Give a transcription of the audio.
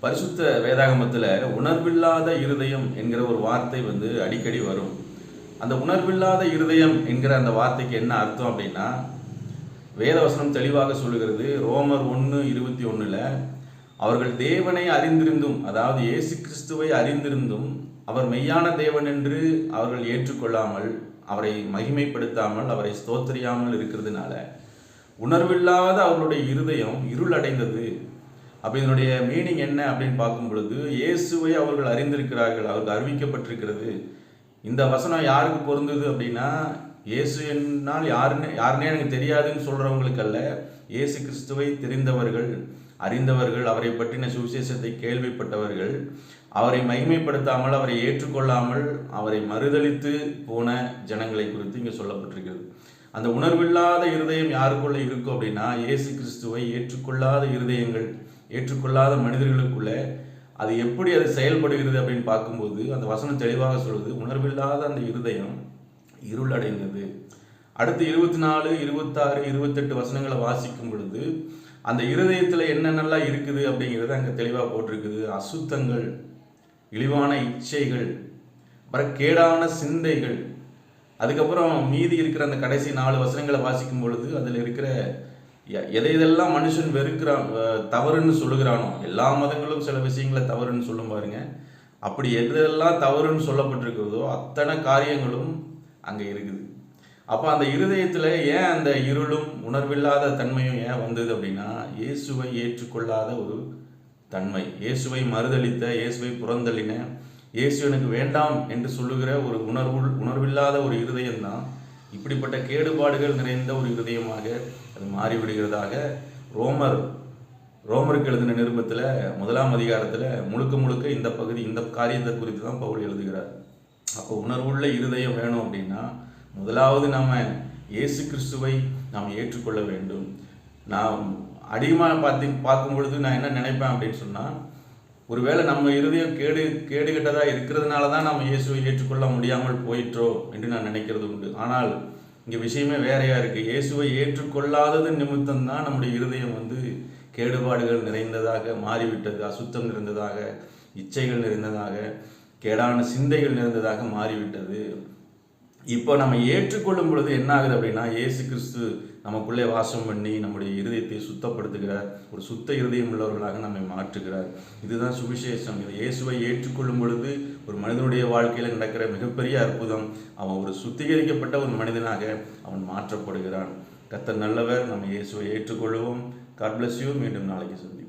பரிசுத்த வேதாகமத்தில் உணர்வில்லாத இருதயம் என்கிற ஒரு வார்த்தை அடிக்கடி வரும். அந்த உணர்வில்லாத இருதயம் என்கிற அந்த வார்த்தைக்கு என்ன அர்த்தம் அப்படின்னா, வேதவசனம் தெளிவாக சொல்லுகிறது. ரோமர் 1:21 அவர்கள் தேவனை அறிந்திருந்தும், அதாவது இயேசு கிறிஸ்துவை அறிந்திருந்தும் அவர் மெய்யான தேவன் என்று அவர்கள் ஏற்றுக்கொள்ளாமல், அவரை மகிமைப்படுத்தாமல், அவரை ஸ்தோத்திரியாமல் இருக்கிறதுனால உணர்வில்லாத அவர்களுடைய இருதயம் இருளடைந்தது. அப்போ இதனுடைய மீனிங் என்ன அப்படின்னு பார்க்கும் பொழுது, இயேசுவை அவர்கள் அறிந்திருக்கிறார்கள், அவருக்கு அறிவிக்கப்பட்டிருக்கிறது. இந்த வசனம் யாருக்கு பொருந்தது அப்படின்னா, இயேசு என்னால் யாருன்னே எனக்கு தெரியாதுன்னு சொல்கிறவங்களுக்கு அல்ல, இயேசு கிறிஸ்துவை தெரிந்தவர்கள், அறிந்தவர்கள், அவரை பற்றின சுவிசேஷத்தை கேள்விப்பட்டவர்கள், அவரை மகிமைப்படுத்தாமல், அவரை ஏற்றுக்கொள்ளாமல், அவரை மறுதலித்து போன ஜனங்களை குறித்து இங்கே சொல்லப்பட்டிருக்கிறது. அந்த உணர்வில்லாத இருதயம் யாருக்குள்ளே இருக்கும் அப்படின்னா, இயேசு கிறிஸ்துவை ஏற்றுக்கொள்ளாத இருதயங்கள், ஏற்றுக்கொள்ளாத மனிதர்களுக்குள்ள அது எப்படி அது செயல்படுகிறது அப்படின்னு பார்க்கும்போது அந்த வசனம் தெளிவாக சொல்லுது, உணர்வில்லாத அந்த இருதயம் இருளடைந்தது. அடுத்து 24, 26, 28 வசனங்களை வாசிக்கும் பொழுது அந்த இருதயத்தில் என்னென்னலாம் இருக்குது அப்படிங்கிறது அங்கே தெளிவாக போட்டிருக்குது. அசுத்தங்கள், இழிவான இச்சைகள், அப்புறம் கேடான சிந்தைகள். அதுக்கப்புறம் மீதி இருக்கிற அந்த கடைசி 4 வசனங்களை வாசிக்கும் பொழுது அதில் இருக்கிற எதையெல்லாம் மனுஷன் வெறுக்கிறான், தவறுன்னு சொல்லுகிறானோ, எல்லா மதங்களும் சில விஷயங்களை தவறுன்னு சொல்லும் பாருங்க, அப்படி எதெல்லாம் தவறுன்னு சொல்லப்பட்டிருக்கிறதோ அத்தனை காரியங்களும் அங்கே இருக்குது. அப்போ அந்த இருதயத்தில் ஏன் அந்த இருளும் உணர்வில்லாத தன்மையும் ஏன் வந்தது அப்படின்னா, இயேசுவை ஏற்றுக்கொள்ளாத ஒரு தன்மை, இயேசுவை மறுதளித்த, இயேசுவை புறந்தள்ளின, இயேசு எனக்கு வேண்டாம் என்று சொல்லுகிற ஒரு உணர்வில்லாத ஒரு இருதயம் தான் இப்படிப்பட்ட கேடுபாடுகள் நிறைந்த ஒரு இருதயமாக அது மாறிவிடுகிறதாக ரோமருக்கு எழுதின நிருபத்தில் 1ஆம் அதிகாரத்தில் முழுக்க இந்த பகுதி, இந்த காரியத்தை குறித்து தான் பவுல் எழுதுகிறார். அப்போ உணர்வுள்ள இருதயம் வேணும் அப்படின்னா முதலாவது நம்ம இயேசு கிறிஸ்துவை நாம் ஏற்றுக்கொள்ள வேண்டும். நான் அதிகமாக பார்க்கும் பொழுது நான் என்ன நினைப்பேன் அப்படின்னு சொன்னால், ஒருவேளை நம்ம இருதயம் கேடுகட்டதாக இருக்கிறதுனால தான் நம்ம இயேசுவை ஏற்றுக்கொள்ள முடியாமல் போயிற்றோ என்று நான் நினைக்கிறது உண்டு. ஆனால் இங்கே விஷயமே வேறையாக இருக்குது. இயேசுவை ஏற்றுக்கொள்ளாதது நிமித்தம்தான் நம்முடைய இருதயம் கேடுபாடுகள் நிறைந்ததாக மாறிவிட்டது, அசுத்தம் நிறைந்ததாக, இச்சைகள் நிறைந்ததாக, கேடான சிந்தைகள் நிறைந்ததாக மாறிவிட்டது. இப்போ நம்ம ஏற்றுக்கொள்ளும் பொழுது என்ன ஆகுது அப்படின்னா, இயேசு கிறிஸ்து நமக்குள்ளே வாசம் பண்ணி நம்முடைய இருதயத்தை சுத்தப்படுத்துகிறார், ஒரு சுத்த இருதயம் உள்ளவர்களாக நம்மை மாற்றுகிறார். இதுதான் சுவிசேஷம். இது இயேசுவை ஏற்றுக்கொள்ளும் பொழுது ஒரு மனிதனுடைய வாழ்க்கையில் நடக்கிற மிகப்பெரிய அற்புதம். அவன் ஒரு சுத்திகரிக்கப்பட்ட ஒரு மனிதனாக அவன் மாற்றப்படுகிறான். கர்த்தர் நல்லவர். நம்ம இயேசுவை ஏற்றுக்கொள்வோம். God bless you. மீண்டும் நாளைக்கு சந்திப்போம்.